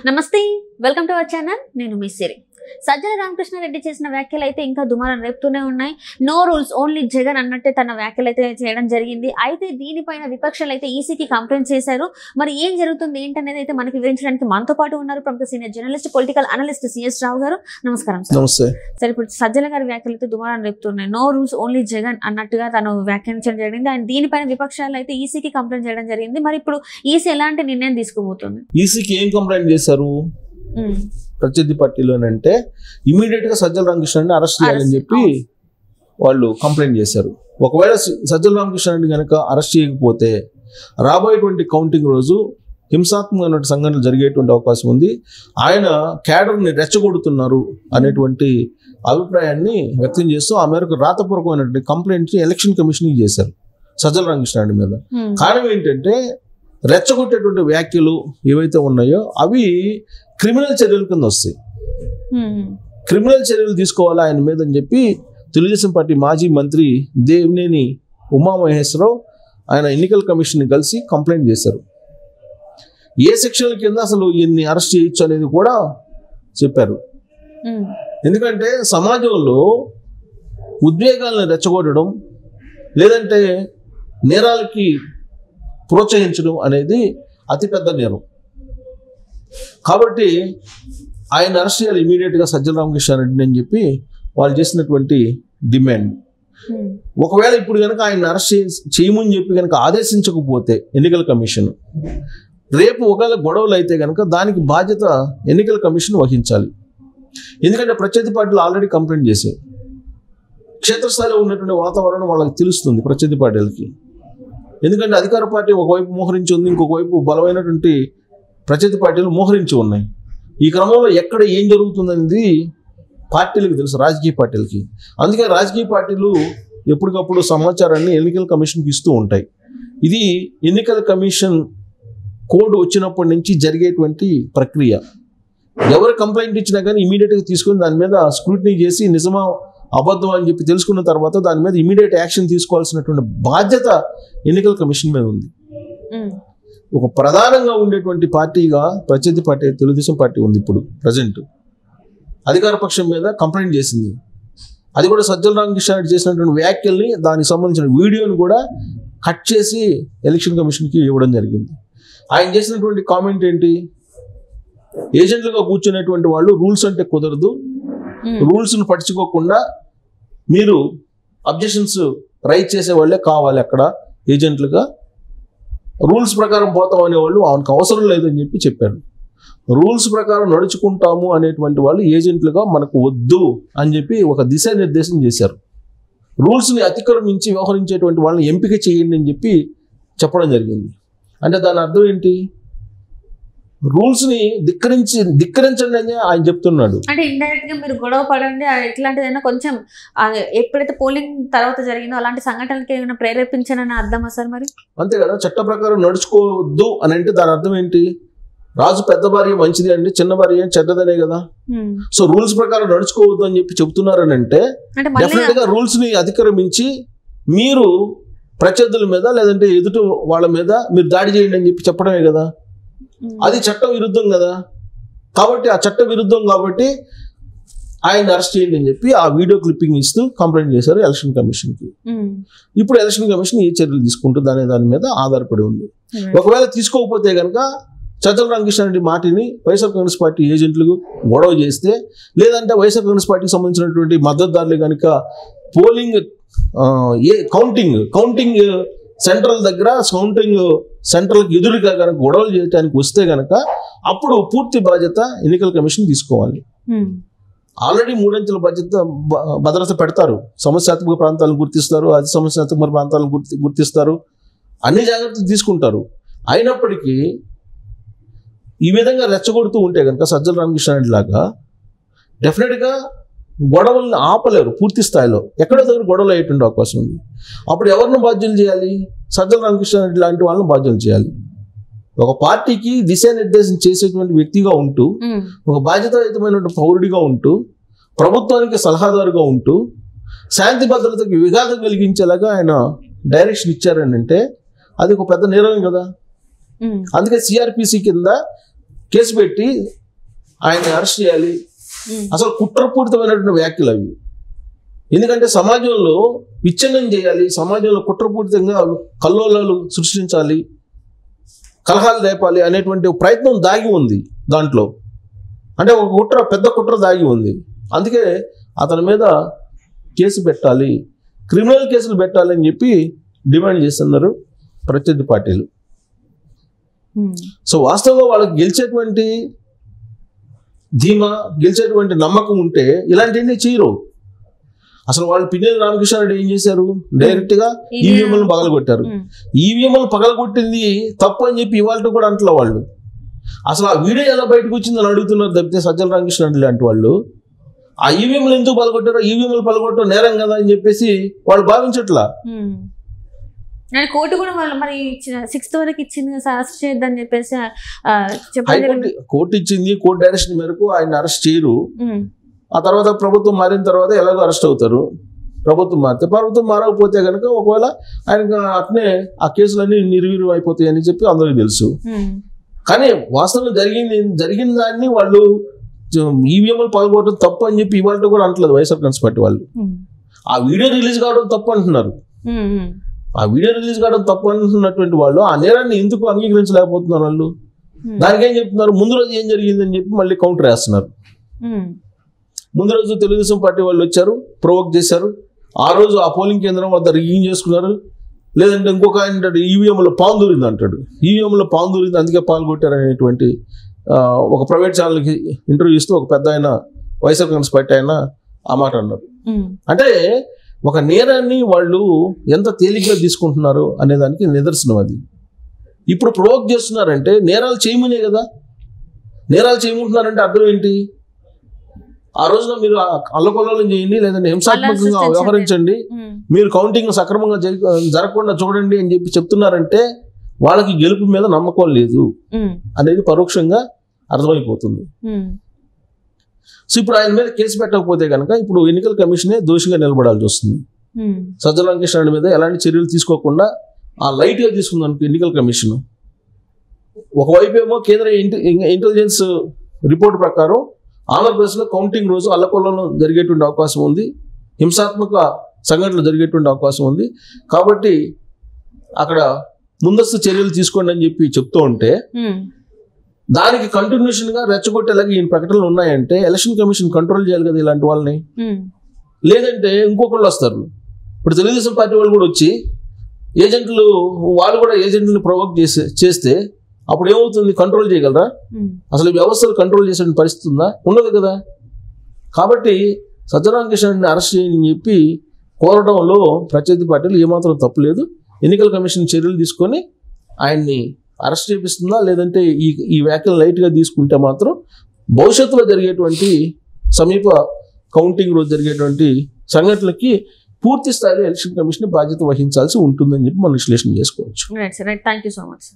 నమస్తే, welcome to our channel. నేను మీ సిరి. సజ్జల రామకృష్ణారెడ్డి చేసిన వ్యాఖ్యలు అయితే ఇంకా దుమారం రేపుతూనే ఉన్నాయి. నో రూల్స్ ఓన్లీ జగన్ అన్నట్టే తన వ్యాఖ్యలు అయితే చేయడం జరిగింది. అయితే దీనిపైన విపక్షాలు అయితే ఈసీకి కంప్లైంట్ చేశారు. మరి ఏం జరుగుతుంది ఏంటనేది అయితే మనకి వివరించడానికి మనతో పాటు ఉన్నారు ప్రముఖ senior journalist, political analyst CS Rao garu. నమస్కారం సార్. నమస్తే సరే, ఇప్పుడు సజ్జల గారి వ్యాఖ్యలు అయితే దుమారం రేపుతున్నాయి. నో రూల్స్ ఓన్లీ జగన్ అన్నట్టుగా తను వ్యాఖ్యానించడం జరిగింది. అండ్ దీనిపైన విపక్షాలు అయితే ఈసీకి కంప్లైంట్ చేయడం జరిగింది. మరి ఇప్పుడు ఈసీ ఎలాంటి నిర్ణయం తీసుకోబోతుంది? ఈసీకి ఏం కంప్లైంట్ చేశారు ప్రత్యర్థి పార్టీలోనంటే ఇమీడియట్ గా సజ్జల రామకృష్ణారెడ్డిని అరెస్ట్ చేయాలని చెప్పి వాళ్ళు కంప్లైంట్ చేశారు. ఒకవేళ సజ్జల రామకృష్ణారెడ్డి కనుక అరెస్ట్ చేయకపోతే రాబోయేటువంటి కౌంటింగ్ రోజు హింసాత్మకమైన సంఘటనలు జరిగేటువంటి అవకాశం ఉంది. ఆయన క్యాడర్ని రెచ్చగొడుతున్నారు అనేటువంటి అభిప్రాయాన్ని వ్యక్తం చేస్తూ ఆ మేరకు రాతపూర్వకమైనటువంటి కంప్లైంట్ ఎలక్షన్ కమిషన్కి చేశారు సజ్జల రామకృష్ణారెడ్డి మీద. కారణం ఏంటంటే రెచ్చగొట్టేటువంటి వ్యాఖ్యలు ఏవైతే ఉన్నాయో అవి క్రిమినల్ చర్యల కింద వస్తాయి. క్రిమినల్ చర్యలు తీసుకోవాలా ఆయన మీద అని చెప్పి తెలుగుదేశం పార్టీ మాజీ మంత్రి దేవినేని ఉమామహేశ్వరరావు ఆయన ఎన్నికల కమిషన్ కలిసి కంప్లైంట్ చేశారు. ఏ సెక్షన్ల కింద అసలు ఈయన్ని అరెస్ట్ చేయొచ్చు అనేది కూడా చెప్పారు. ఎందుకంటే సమాజంలో ఉద్వేగాలను రెచ్చగొట్టడం లేదంటే నేరాలకి ప్రోత్సహించడం అనేది అతిపెద్ద నేరం. కాబట్టి ఆయన అరెస్ట్ చేయాలి ఇమీడియట్గా సజ్జల రామకృష్ణారెడ్డిని అని చెప్పి వాళ్ళు చేసినటువంటి డిమాండ్. ఒకవేళ ఇప్పుడు కనుక ఆయన అరెస్ట్ చేయమని చెప్పి కనుక ఆదేశించకపోతే ఎన్నికల కమిషన్ రేపు ఒకవేళ గొడవలు అయితే కనుక దానికి బాధ్యత ఎన్నికల కమిషన్ వహించాలి. ఎందుకంటే ప్రత్యర్థి పార్టీలు ఆల్రెడీ కంప్లైంట్ చేశాయి. క్షేత్రస్థాయిలో ఉన్నటువంటి వాతావరణం వాళ్ళకి తెలుస్తుంది ప్రత్యర్థి పార్టీలకి. ఎందుకంటే అధికార పార్టీ ఒకవైపు మోహరించి ఉంది, ఇంకొక వైపు బలమైనటువంటి ప్రత్యర్థి పార్టీలు మోహరించి ఉన్నాయి. ఈ క్రమంలో ఎక్కడ ఏం జరుగుతుందనేది పార్టీలకు తెలుసు, రాజకీయ పార్టీలకి. అందుకే రాజకీయ పార్టీలు ఎప్పటికప్పుడు సమాచారాన్ని ఎన్నికల కమిషన్కి ఇస్తూ ఉంటాయి. ఇది ఎన్నికల కమిషన్ కోడ్ వచ్చినప్పటి నుంచి జరిగేటువంటి ప్రక్రియ. ఎవరు కంప్లైంట్ ఇచ్చినా కానీ ఇమీడియట్గా తీసుకొని దాని మీద స్క్రూటినీ చేసి నిజమా అబద్ధం అని చెప్పి తెలుసుకున్న తర్వాత దాని మీద ఇమీడియట్ యాక్షన్ తీసుకోవాల్సినటువంటి బాధ్యత ఎన్నికల కమిషన్ మీద ఉంది. ఒక ప్రధానంగా ఉండేటువంటి పార్టీగా ప్రత్యర్థి పార్టీ తెలుగుదేశం పార్టీ ఉంది. ఇప్పుడు ప్రజెంట్ అధికార పక్షం మీద కంప్లైంట్ చేసింది. అది కూడా సజ్జల రామకృష్ణారెడ్డి చేసినటువంటి వ్యాఖ్యల్ని దానికి సంబంధించిన వీడియోని కూడా కట్ చేసి ఎలక్షన్ కమిషన్కి ఇవ్వడం జరిగింది. ఆయన చేసినటువంటి కామెంట్ ఏంటి? ఏజెంట్లుగా కూర్చునేటువంటి వాళ్ళు రూల్స్ అంటే కుదరదు, రూల్స్ను పట్టించుకోకుండా మీరు అబ్జెక్షన్స్ రైజ్ చేసే వాళ్ళే కావాలి అక్కడ ఏజెంట్లుగా, రూల్స్ ప్రకారం పోతాం అనేవాళ్ళు ఆయనకు అవసరం లేదని చెప్పి చెప్పారు. రూల్స్ ప్రకారం నడుచుకుంటాము అనేటువంటి వాళ్ళు ఏజెంట్లుగా మనకు వద్దు అని చెప్పి ఒక దిశానిర్దేశం చేశారు. రూల్స్ని అతిక్రమించి వ్యవహరించేటువంటి వాళ్ళని ఎంపిక చేయండి అని చెప్పి చెప్పడం జరిగింది. అంటే దాని అర్థం ఏంటి? రూల్స్ని ధిక్కరించండి అని ఆయన చెప్తున్నాడు. అంటే ఇండైరెక్ట్ గా మీరు గొడవ పడండి, ఇట్లాంటిదైనా కొంచెం ఎప్పుడైతే పోలింగ్ తర్వాత జరిగిందో అలాంటి సంఘటనలకి ఏమైనా ప్రేరేపించానని అర్థమా సార్? మరి అంతే కదా, చట్ట ప్రకారం నడుచుకోవద్దు అని అంటే దాని అర్థం ఏంటి? రాజు పెద్ద భార్య మంచిది అండి, చిన్న భార్య చెడ్డదనే కదా. సో రూల్స్ ప్రకారం నడుచుకోవద్దు అని చెప్పి చెప్తున్నారని అంటే డెఫినెట్ గా రూల్స్ ని అతిక్రమించి మీరు ప్రత్యర్థుల మీద లేదంటే ఎదుటి వాళ్ళ మీద మీరు దాడి చేయండి అని చెప్పి చెప్పడమే కదా. అది చట్ట విరుద్ధం కదా. కాబట్టి ఆ చట్ట విరుద్ధం కాబట్టి ఆయన అరెస్ట్ చేయండి అని చెప్పి ఆ వీడియో క్లిప్పింగ్ ఇస్తూ కంప్లైంట్ చేశారు ఎలక్షన్ కమిషన్కి. ఇప్పుడు ఎలక్షన్ కమిషన్ ఏ చర్యలు తీసుకుంటుంది అనే దాని మీద ఆధారపడి ఉంది. ఒకవేళ తీసుకోకపోతే కనుక సజ్జల రామకృష్ణారెడ్డి మాటిని వైఎస్ఆర్ కాంగ్రెస్ పార్టీ ఏజెంట్లు గొడవ చేస్తే, లేదంటే వైఎస్ఆర్ కాంగ్రెస్ పార్టీకి సంబంధించినటువంటి మద్దతుదారులు కనుక పోలింగ్ కౌంటింగ్ సెంట్రల్ దగ్గర కౌంటింగ్ సెంట్రల్కి ఎదురుగా కనుక గొడవలు చేయడానికి వస్తే కనుక అప్పుడు పూర్తి బాధ్యత ఎన్నికల కమిషన్ తీసుకోవాలి. ఆల్రెడీ 3 అంచెల భద్రత పెడతారు. సమస్యాత్మక ప్రాంతాలను గుర్తిస్తారు, అతి సమస్యాత్మక ప్రాంతాలను గుర్తిస్తారు, అన్ని జాగ్రత్తలు తీసుకుంటారు. అయినప్పటికీ ఈ విధంగా రెచ్చగొడుతూ ఉంటే కనుక సజ్జల రామకృష్ణారెడ్డి లాగా డెఫినెట్గా గొడవలను ఆపలేరు పూర్తి స్థాయిలో. ఎక్కడో దగ్గర గొడవలు అయ్యేటువంటి అవకాశం ఉంది. అప్పుడు ఎవరిని బాధ్యులు చేయాలి? సజ్జల రామకృష్ణారెడ్డి లాంటి వాళ్ళని బాధ్యులు చేయాలి. ఒక పార్టీకి దిశానిర్దేశం చేసేటువంటి వ్యక్తిగా ఉంటూ, ఒక బాధ్యతాయుతమైనటువంటి పౌరుడిగా ఉంటూ, ప్రభుత్వానికి సలహాదారుగా ఉంటూ, శాంతి భద్రతకి విఘాతం కలిగించేలాగా ఆయన డైరెక్షన్ ఇచ్చారని అంటే అది ఒక పెద్ద నేరం కదా. అందుకే సిఆర్పిసి కింద కేసు పెట్టి ఆయన్ని అరెస్ట్ చేయాలి. అసలు కుట్రపూరితమైనటువంటి వ్యాఖ్యలు అవి. ఎందుకంటే సమాజంలో విచ్ఛిన్నం చేయాలి, సమాజంలో కుట్రపూరితంగా కల్లోలాలు సృష్టించాలి, కలహాలు రేపాలి అనేటువంటి ప్రయత్నం దాగి ఉంది దాంట్లో. అంటే ఒక కుట్ర, పెద్ద కుట్ర దాగి ఉంది. అందుకే అతని మీద కేసు పెట్టాలి, క్రిమినల్ కేసులు పెట్టాలి అని చెప్పి డిమాండ్ చేస్తున్నారు ప్రత్యర్థి పార్టీలు. సో వాస్తవంగా వాళ్ళకి గెలిచేటువంటి ధీమా, గెలిచేటువంటి నమ్మకం ఉంటే ఇలాంటివన్నీ చేయరు. అసలు వాళ్ళు పిన్నెల్లి రామకృష్ణారెడ్డి ఏం చేశారు, డైరెక్ట్ గా ఈవీఎంలను పగలగొట్టారు. ఈవీఎంలు పగలగొట్టింది తప్పు అని చెప్పి ఇవాళ కూడా అంటలే వాళ్ళు. అసలు ఆ వీడియో ఎలా బయటకు వచ్చిందని అడుగుతున్నారు తప్పితే సజ్జల రామకృష్ణారెడ్డి లాంటి వాళ్ళు ఆ ఈవీఎంలు ఎందుకు పగలగొట్టారో, ఈవీఎంలు పగలగొట్టడం నేరం కదా అని చెప్పేసి వాళ్ళు భావించట్లా. కోర్టు కూడా వాళ్ళు మరి 6th వరకు ఇచ్చింది అరెస్ట్ చేయొద్దని చెప్పేసి కోర్టు ఇచ్చింది. కోర్టు డైరెక్షన్ మేరకు ఆయన అరెస్ట్ చేయరు. ఆ తర్వాత ప్రభుత్వం మారిన తర్వాత ఎలాగో అరెస్ట్ అవుతారు. ప్రభుత్వం మారితే, ప్రభుత్వం మారకపోతే కనుక ఒకవేళ ఆయన అట్నే ఆ కేసులన్నీ నిర్వీర్యం అయిపోతాయి అని చెప్పి అందరికీ తెలుసు. కానీ వాస్తవం జరిగిన దాన్ని వాళ్ళు ఈవీఎంలు పగలగొట్టడం తప్పు అని చెప్పి ఇవాళ కూడా అంటలేదు వైఎస్ఆర్ కాంగ్రెస్ పార్టీ వాళ్ళు. ఆ వీడియో రిలీజ్ కావడం తప్పు అంటున్నారు. ఆ వీడియో రిలీజ్ కావడం తప్పు అంటున్నటువంటి వాళ్ళు ఆ నేరాన్ని ఎందుకు అంగీకరించలేకపోతున్నారు వాళ్ళు? దానికేం చెప్తున్నారు, ముందు రోజు ఏం జరిగిందని చెప్పి మళ్ళీ కౌంటర్ వేస్తున్నారు. ముందు రోజు తెలుగుదేశం పార్టీ వాళ్ళు వచ్చారు, ప్రొవోక్ చేశారు. ఆ రోజు ఆ పోలింగ్ కేంద్రం వద్ద రిగ్గింగ్ చేసుకున్నారు. లేదంటే ఇంకొక ఆయన ఈవీఎంలో పాము దూరింది అంటాడు. ఈవీఎంలో పాము దూరింది అందుకే పాల్గొట్టారు అనేటువంటి ఒక ప్రైవేట్ ఛానల్కి ఇంటర్వ్యూ ఇస్తూ ఒక పెద్ద ఆయన వైఎస్ఆర్ కాంగ్రెస్ పార్టీ ఆయన ఆ మాట అన్నారు. అంటే ఒక నేరాన్ని వాళ్ళు ఎంత తేలిగ్గా తీసుకుంటున్నారు అనేదానికి నిదర్శనం అది. ఇప్పుడు ప్రొవోక్ చేస్తున్నారంటే నేరాలు చేయమనే కదా. నేరాలు చేయమంటున్నారంటే అర్థం ఏంటి? ఆ రోజున మీరు అల్లకొల్లాలం చేయండి, లేదంటే హింసాత్మకంగా వ్యవహరించండి, మీరు కౌంటింగ్ సక్రమంగా జరగకుండా చూడండి అని చెప్పి చెప్తున్నారంటే వాళ్ళకి గెలుపు మీద నమ్మకం లేదు అనేది పరోక్షంగా అర్థమైపోతుంది. సో ఇప్పుడు ఆయన మీద కేసు పెట్టకపోతే కనుక ఇప్పుడు ఎన్నికల కమిషనే దోషిగా నిలబడాల్సి వస్తుంది. సజ్జల రామకృష్ణారెడ్డి మీద ఎలాంటి చర్యలు తీసుకోకుండా ఆ లైట్గా తీసుకుంది ఎన్నికల కమిషన్. ఒకవైపు ఏమో కేంద్ర ఇంటెలిజెన్స్ రిపోర్ట్ ప్రకారం ఆంధ్రప్రదేశ్లో కౌంటింగ్ రోజు అల్లకొల్లలో జరిగేటువంటి అవకాశం ఉంది, హింసాత్మక సంఘటనలు జరిగేటువంటి అవకాశం ఉంది. కాబట్టి అక్కడ ముందస్తు చర్యలు తీసుకోండి అని చెప్పి చెప్తూ ఉంటే దానికి కంటిన్యూషన్ గా రెచ్చగొట్టేలాగా ఈయన ప్రకటనలు ఉన్నాయంటే ఎలక్షన్ కమిషన్ కంట్రోల్ చేయాలి కదా ఇలాంటి వాళ్ళని. లేదంటే ఇంకొకళ్ళు వస్తారు. ఇప్పుడు తెలుగుదేశం పార్టీ వాళ్ళు కూడా వచ్చి ఏజెంట్లు, వాళ్ళు కూడా ఏజెంట్లను ప్రొవోక్ చేస్తే అప్పుడు ఏమవుతుంది? కంట్రోల్ చేయగలరా? అసలు వ్యవస్థలు కంట్రోల్ చేసే పరిస్థితి ఉందా? ఉండదు కదా. కాబట్టి సజ్జల రామకృష్ణారెడ్డిని అరెస్ట్ చేయని చెప్పి కోరడంలో ప్రత్యర్థి పార్టీలు ఏమాత్రం తప్పులేదు. ఎన్నికల కమిషన్ చర్యలు తీసుకొని ఆయన్ని అరెస్ట్ చేపిస్తుందా, లేదంటే ఈ వ్యాఖ్యలు లైట్గా తీసుకుంటే మాత్రం భవిష్యత్తులో జరిగేటువంటి సమీప కౌంటింగ్ రోజు జరిగేటువంటి సంఘటనలకి పూర్తి స్థాయిలో ఎలక్షన్ కమిషన్ బాధ్యత వహించాల్సి ఉంటుందని చెప్పి మనం విశ్లేషణ చేసుకోవచ్చు. Right sir, right. Thank you so much.